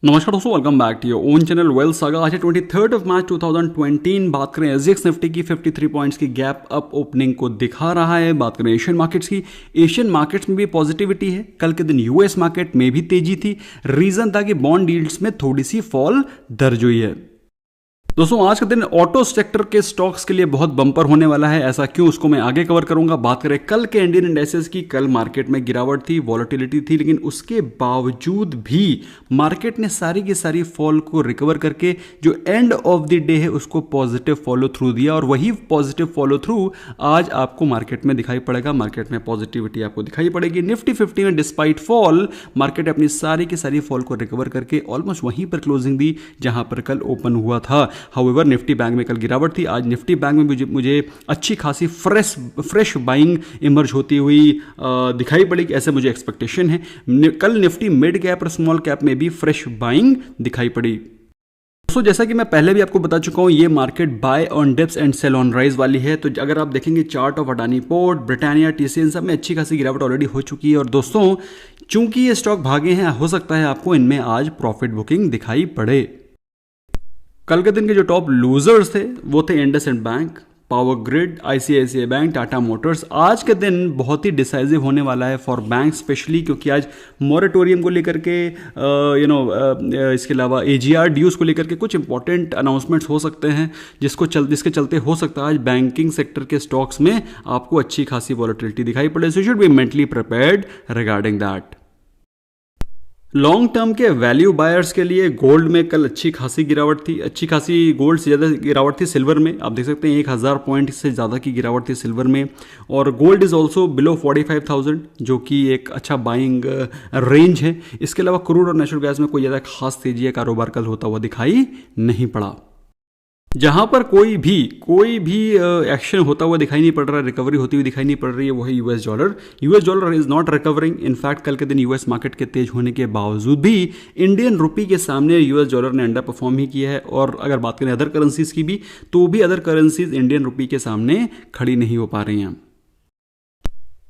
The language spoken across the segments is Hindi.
नमस्कार दोस्तों, welcome back to your own channel Wealth Saga. आज है 23 मार्च 2020। बात करें एसजीएक्स निफ्टी की 53 पॉइंट्स की गैप अप ओपनिंग को दिखा रहा है। बात करें एशियन मार्केट्स की, एशियन मार्केट्स में भी पॉजिटिविटी है। कल के दिन यूएस मार्केट में भी तेजी थी। रीजन था कि बॉन्ड यील्ड्स में थोड़ी सी फॉल दर्ज हुई है। दोस्तों आज का दिन ऑटो सेक्टर के स्टॉक्स के लिए बहुत बम्पर होने वाला है। ऐसा क्यों, उसको मैं आगे कवर करूंगा। बात करें कल के इंडियन इंडेक्सेस की, कल मार्केट में गिरावट थी, वॉलेटिलिटी थी, लेकिन उसके बावजूद भी मार्केट ने सारी की सारी फॉल को रिकवर करके जो एंड ऑफ द डे है उसको पॉजिटिव फॉलो थ्रू दिया। और वही पॉजिटिव फॉलो थ्रू आज आपको मार्केट में दिखाई पड़ेगा। मार्केट में पॉजिटिविटी आपको दिखाई पड़ेगी। निफ्टी 50 में डिस्पाइट फॉल मार्केट अपनी सारी की सारी फॉल को रिकवर करके ऑलमोस्ट वहीं पर क्लोजिंग दी जहां पर कल ओपन हुआ था। हाउएवर निफ्टी बैंक में कल गिरावट थी। आज निफ्टी बैंक में मुझे अच्छी खासी फ्रेश बाइंग इमर्ज होती हुई दिखाई पड़ेगी, ऐसे मुझे एक्सपेक्टेशन है। कल निफ्टी मिड कैप और स्मॉल कैप में भी फ्रेश बाइंग दिखाई पड़ी। दोस्तों जैसा कि मैं पहले भी आपको बता चुका हूं, ये market buy on dips and sell on rise वाली है। तो अगर आप देखेंगे chart of Adani Port, Britannia, टीसीएन, सब में अच्छी खासी गिरावट ऑलरेडी हो चुकी है। और दोस्तों चूंकि ये स्टॉक भागे हैं, हो सकता है आपको इनमें आज प्रॉफिट बुकिंग दिखाई पड़े। कल के दिन के जो टॉप लूजर्स थे वो थे IndusInd bank, power grid, ICICI bank, Tata Motors. आज के दिन बहुत ही डिसाइसिव होने वाला है फॉर बैंक स्पेशली, क्योंकि आज मॉरेटोरियम को लेकर के इसके अलावा एजीआर ड्यूज को लेकर के कुछ इंपॉर्टेंट अनाउंसमेंट्स हो सकते हैं, जिसके चलते हो सकता है आज बैंकिंग सेक्टर के स्टॉक्स में आपको अच्छी खासी वॉलेटिलिटी दिखाई पड़े। So you should be mentally prepared regarding that. Long term के वैल्यू बायर्स के लिए गोल्ड में कल अच्छी खासी गिरावट थी। अच्छी खासी गोल्ड से ज़्यादा गिरावट थी सिल्वर में। आप देख सकते हैं 1000 पॉइंट से ज़्यादा की गिरावट थी सिल्वर में। और गोल्ड इज़ ऑल्सो बिलो 45,000, जो कि एक अच्छा बाइंग रेंज है। इसके अलावा क्रूड और नेचुरल गैस में कोई ज़्यादा खास तेजी या कारोबार कल होता हुआ दिखाई नहीं पड़ा। जहां पर कोई भी एक्शन होता हुआ दिखाई नहीं पड़ रहा है, रिकवरी होती हुई दिखाई नहीं पड़ रही है, वो है US dollar. US dollar is not recovering. In fact कल के दिन यूएस मार्केट के तेज होने के बावजूद भी इंडियन रुपी के सामने यूएस डॉलर ने अंडर परफॉर्म ही किया है। और अगर बात करें अदर करेंसीज की भी, तो भी अदर करेंसीज इंडियन रुपी के सामने खड़ी नहीं हो पा रही हैं।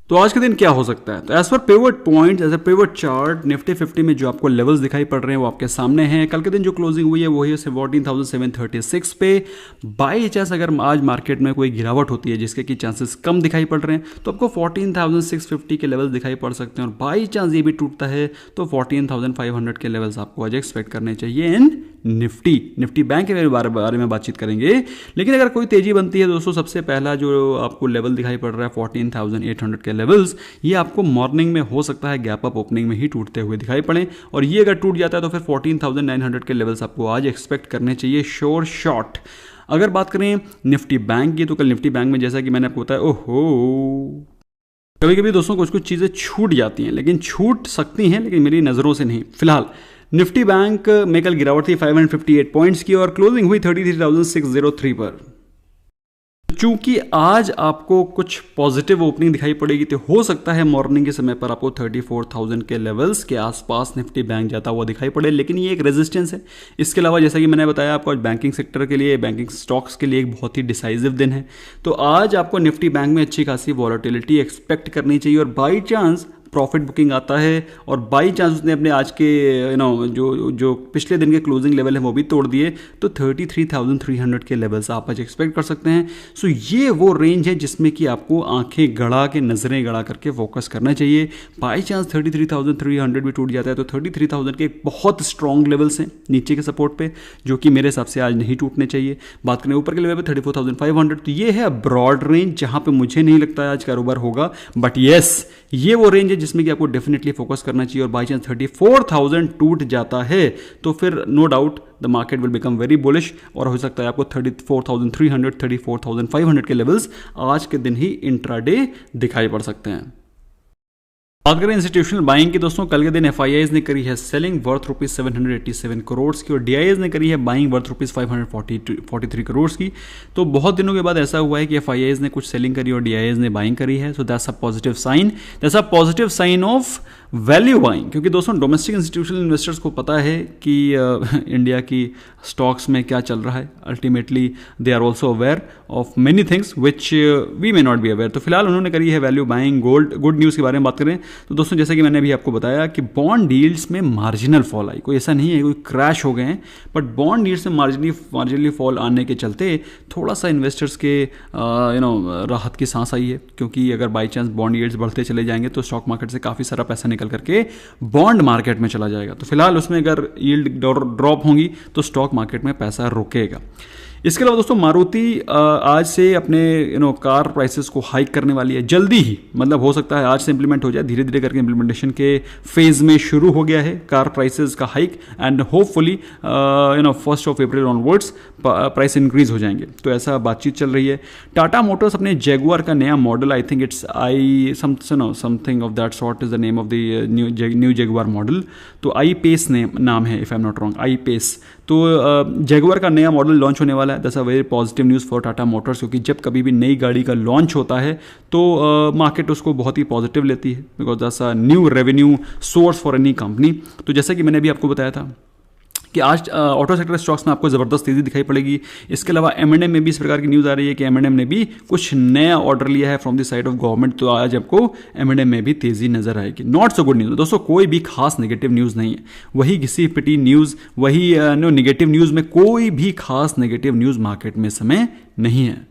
तो आज के दिन क्या हो सकता है? तो एज पर pivot point, as a pivot chart, Nifty 50 में जो आपको लेवल्स दिखाई पड़ रहे हैं वो आपके सामने हैं। कल के दिन जो क्लोजिंग हुई है वो है 14,736 पे। बाई चांस अगर आज मार्केट में कोई गिरावट होती है जिसके कि चांसेस कम दिखाई पड़ रहे हैं, तो आपको 14,650 के लेवल्स दिखाई पड़ सकते हैं। और बाई चांस ये भी टूटता है तो 14,500 के लेवल्स आपको आज एक्सपेक्ट करने चाहिए इन निफ्टी बैंक के बारे में बातचीत करेंगे। लेकिन अगर कोई तेजी बनती है दोस्तों, सबसे पहला जो आपको लेवल दिखाई पड़ रहा है 14,800 के लेवल्स, ये आपको मॉर्निंग में हो सकता है गैप अप ओपनिंग में ही टूटते हुए दिखाई पड़े। और ये अगर टूट जाता है तो फिर 14,900 के लेवल्स आपको आज एक्सपेक्ट करने चाहिए श्योर शॉट। अगर बात करें निफ्टी बैंक की, तो कल निफ्टी बैंक में जैसा कि मैंने आपको बताया, ओहो कभी कभी दोस्तों कुछ चीज़ें छूट जाती हैं, लेकिन छूट सकती हैं लेकिन मेरी नज़रों से नहीं। फिलहाल निफ्टी बैंक में कल गिरावट थी 558 पॉइंट्स की और क्लोजिंग हुई 33,603 पर। चूंकि आज आपको कुछ पॉजिटिव ओपनिंग दिखाई पड़ेगी, तो हो सकता है मॉर्निंग के समय पर आपको 34,000 के लेवल्स के आसपास निफ्टी बैंक जाता हुआ दिखाई पड़े। लेकिन ये एक रेजिस्टेंस है। इसके अलावा जैसा कि मैंने बताया आपको, आज बैंकिंग सेक्टर के लिए, बैंकिंग स्टॉक्स के लिए एक बहुत ही डिसाइसिव दिन है। तो आज आपको निफ्टी बैंक में अच्छी खासी वॉलेटिलिटी एक्सपेक्ट करनी चाहिए। और बाई चांस प्रॉफिट बुकिंग आता है और बाई चांस उसने अपने आज के जो पिछले दिन के क्लोजिंग लेवल है वो भी तोड़ दिए, तो 33,300 के लेवल्स आप आज एक्सपेक्ट कर सकते हैं। सो ये वो रेंज है जिसमें कि आपको आंखें गड़ा के, नजरें गड़ा करके फोकस करना चाहिए। बाई चांस 33,300 भी टूट जाता है तो 33,000 के बहुत स्ट्रॉन्ग लेवल्स हैं नीचे के सपोर्ट पे, जो कि मेरे हिसाब से आज नहीं टूटने चाहिए। बात करें ऊपर के लेवल पे 34,500, तो ये है ब्रॉड रेंज जहां पे मुझे नहीं लगता है आज कारोबार होगा। बट येस, ये वो रेंज है जिसमें कि आपको डेफिनेटली फोकस करना चाहिए। और बाई चांस 34,000 टूट जाता है तो फिर no doubt the market will become very bullish, और हो सकता है आपको 34,300, 34,500 के लेवल्स आज के दिन ही इंट्राडे दिखाई पड़ सकते हैं। बात करें इंस्टीट्यूशनल बाइंग की दोस्तों, कल के दिन एफआईआईज ने करी है सेलिंग वर्थ रुपीज 787 करोड़ की, और डीआईएज ने करी है बाइंग वर्थ रुपीज 543 करोड़ की। तो बहुत दिनों के बाद ऐसा हुआ है कि एफआईआईज ने कुछ सेलिंग करी और डीआईएज ने बाइंग करी है। So that's a positive sign. That's a positive sign of value buying, क्योंकि दोस्तों डोमेस्टिक इंस्टीट्यूशनल इन्वेस्टर्स को पता है कि इंडिया की स्टॉक्स में क्या चल रहा है. Ultimately they are also aware of many things which we may not be aware. तो फिलहाल उन्होंने करी है value buying. Gold, good news के बारे में बात करें तो दोस्तों जैसे कि मैंने अभी आपको बताया कि बॉन्ड डील्स में मार्जिनल फॉल आई. कोई ऐसा नहीं है कोई क्रैश हो गए हैं, बट बॉन्ड डील्स में मार्जिनली फॉल आने के चलते थोड़ा सा इन्वेस्टर्स के राहत की सांस आई है. क्योंकि अगर बाई चांस बॉन्ड यील्ड्स बढ़ते चले जाएंगे तो स्टॉक मार्केट से काफ़ी सारा पैसा निकल करके बॉन्ड मार्केट में चला जाएगा. तो फिलहाल उसमें अगर यील्ड ड्रॉप होंगी तो स्टॉक मार्केट में पैसा रुकेगा. इसके अलावा दोस्तों मारुति आज से अपने कार प्राइसेस को हाइक करने वाली है जल्दी ही. मतलब हो सकता है आज से इंप्लीमेंट हो जाए, धीरे धीरे करके इंप्लीमेंटेशन के फेज में शुरू हो गया है कार प्राइसेस का hike. And hopefully 1 April onwards price increase हो जाएंगे. तो ऐसा बातचीत चल रही है. टाटा मोटर्स अपने जैगुआर का नया model, I think it's something of that sort is the name of the new Jaguar model. तो आई पेस नाम है, if I am not wrong, I Pace. तो जैगुआर का नया मॉडल लॉन्च होने वाला है. That's a very positive news for Tata Motors, क्योंकि जब कभी भी नई गाड़ी का लॉन्च होता है तो मार्केट उसको बहुत ही पॉजिटिव लेती है, because that's a new revenue source for any company. तो जैसा कि मैंने अभी आपको बताया था कि आज ऑटो सेक्टर स्टॉक्स में आपको ज़बरदस्त तेज़ी दिखाई पड़ेगी. इसके अलावा M&M में भी इस प्रकार की न्यूज़ आ रही है कि M&M ने भी कुछ नया ऑर्डर लिया है from the side of government. तो आज आपको M&M में भी तेज़ी नजर आएगी. नॉट सो गुड न्यूज़ दोस्तों, कोई भी खास नेगेटिव न्यूज़ नहीं है. वही घिसी पिटी न्यूज़, वही नेगेटिव न्यूज़ में कोई भी खास नेगेटिव न्यूज़ मार्केट में समय नहीं है.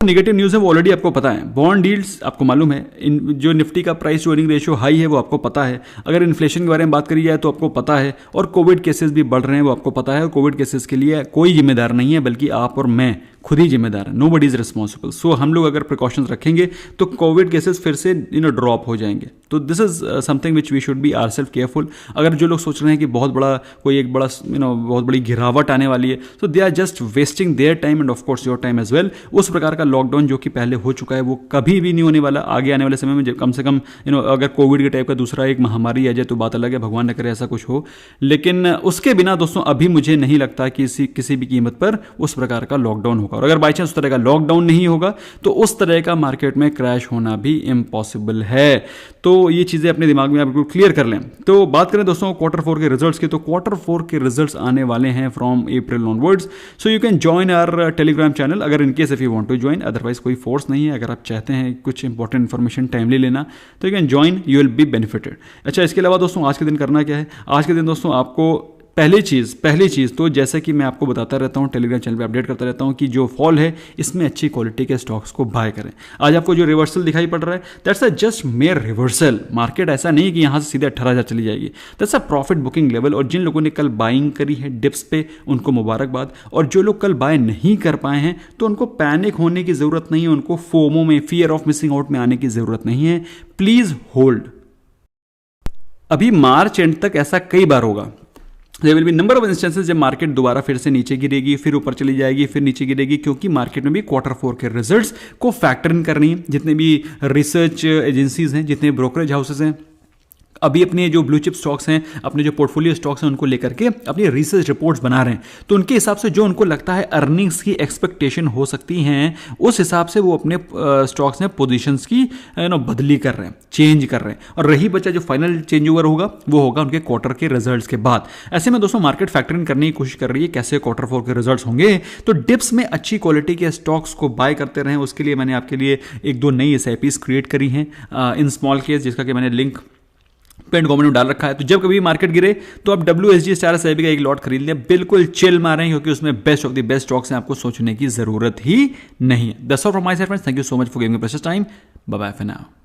नेगेटिव न्यूज़ है वो ऑलरेडी आपको पता है. बॉन्ड डील्स आपको मालूम है, जो निफ्टी का price to earning ratio high है वो आपको पता है. अगर इन्फ्लेशन के बारे में बात करी जाए तो आपको पता है. और कोविड केसेस भी बढ़ रहे हैं वो आपको पता है. और कोविड केसेस के लिए कोई जिम्मेदार नहीं है, बल्कि आप और मैं खुद ही जिम्मेदार है. Nobody is responsible. So हम लोग अगर प्रिकॉशंस रखेंगे तो कोविड केसेस फिर से ड्रॉप हो जाएंगे. तो this is something which we should be our self careful. अगर जो लोग सोच रहे हैं कि बहुत बड़ी गिरावट आने वाली है, तो they are just wasting their time and of course your time as well. उस प्रकार का लॉकडाउन जो कि पहले हो चुका है वो कभी भी नहीं होने वाला. आगे आने वाले समय में कम से कम अगर कोविड के टाइप का दूसरा एक महामारी आ जाए तो बात अलग है, भगवान न करे ऐसा कुछ हो. लेकिन उसके बिना दोस्तों अभी मुझे नहीं लगता कि किसी भी कीमत पर उस प्रकार का लॉकडाउन होगा. और अगर बाई चांस उस तरह का लॉकडाउन नहीं होगा तो उस तरह का मार्केट में क्रैश होना भी इम्पॉसिबल है. तो ये चीज़ें अपने दिमाग में आप बिल्कुल क्लियर कर लें. तो बात करें दोस्तों Q4 के रिजल्ट्स की, तो Q4 के रिजल्ट्स आने वाले हैं from April onwards. So you can join our Telegram channel अगर in case if you want to join. Otherwise कोई फोर्स नहीं है. अगर आप चाहते हैं कुछ इंपॉर्टेंट इन्फॉर्मेशन टाइमली लेना तो you can join, you will be benefited. अच्छा, इसके अलावा दोस्तों आज के दिन करना क्या है? आज के दिन दोस्तों आपको पहली चीज़ तो जैसा कि मैं आपको बताता रहता हूँ, टेलीग्राम चैनल पे अपडेट करता रहता हूँ कि जो फॉल है इसमें अच्छी क्वालिटी के स्टॉक्स को बाय करें. आज आपको जो रिवर्सल दिखाई पड़ रहा है that's a just mayor reversal. Market ऐसा नहीं कि यहाँ से सीधे 18,000 चली जाएगी. That's a profit booking level. और जिन लोगों ने कल बाइंग करी है डिप्स पे उनको मुबारकबाद. और जो लोग कल बाय नहीं कर पाए हैं तो उनको पैनिक होने की ज़रूरत नहीं है. उनको फोमो में, फियर ऑफ मिसिंग आउट में आने की ज़रूरत नहीं है. Please hold. अभी मार्च एंड तक ऐसा कई बार होगा. There will be number of instances जब मार्केट दोबारा फिर से नीचे गिरेगी, फिर ऊपर चली जाएगी, फिर नीचे गिरेगी, क्योंकि मार्केट में भी Q4 के रिजल्ट्स को फैक्टर इन करनी है. जितने भी रिसर्च एजेंसीज हैं, जितने ब्रोकरेज हाउसेज हैं, अभी अपने जो ब्लू चिप स्टॉक्स हैं, अपने जो पोर्टफोलियो स्टॉक्स हैं, उनको लेकर के अपनी रिसर्च रिपोर्ट्स बना रहे हैं. तो उनके हिसाब से जो उनको लगता है अर्निंग्स की एक्सपेक्टेशन हो सकती हैं, उस हिसाब से वो अपने स्टॉक्स में पोजीशंस की बदली कर रहे हैं, चेंज कर रहे हैं. और रही बचा जो फाइनल चेंज ओवर होगा वो होगा उनके क्वार्टर के रिजल्ट्स के बाद. ऐसे में दोस्तों मार्केट फैक्टर इन करने की कोशिश कर रही है कैसे Q4 के रिजल्ट्स होंगे. तो डिप्स में अच्छी क्वालिटी के स्टॉक्स को बाय करते रहें. उसके लिए मैंने आपके लिए 1-2 नई SIPs क्रिएट करी हैं इन स्मॉल केस, जिसका कि मैंने लिंक पेंट कमेंट में डाल रखा है. तो जब कभी मार्केट गिरे तो आप WSG स्टार SIP का एक लॉट खरीद लें. बिल्कुल चिल मारें, क्योंकि उसमें best of the best stocks हैं. आपको सोचने की जरूरत ही नहीं है. That's all from my side friends. Thank you so much for giving me precious time. Bye bye for now.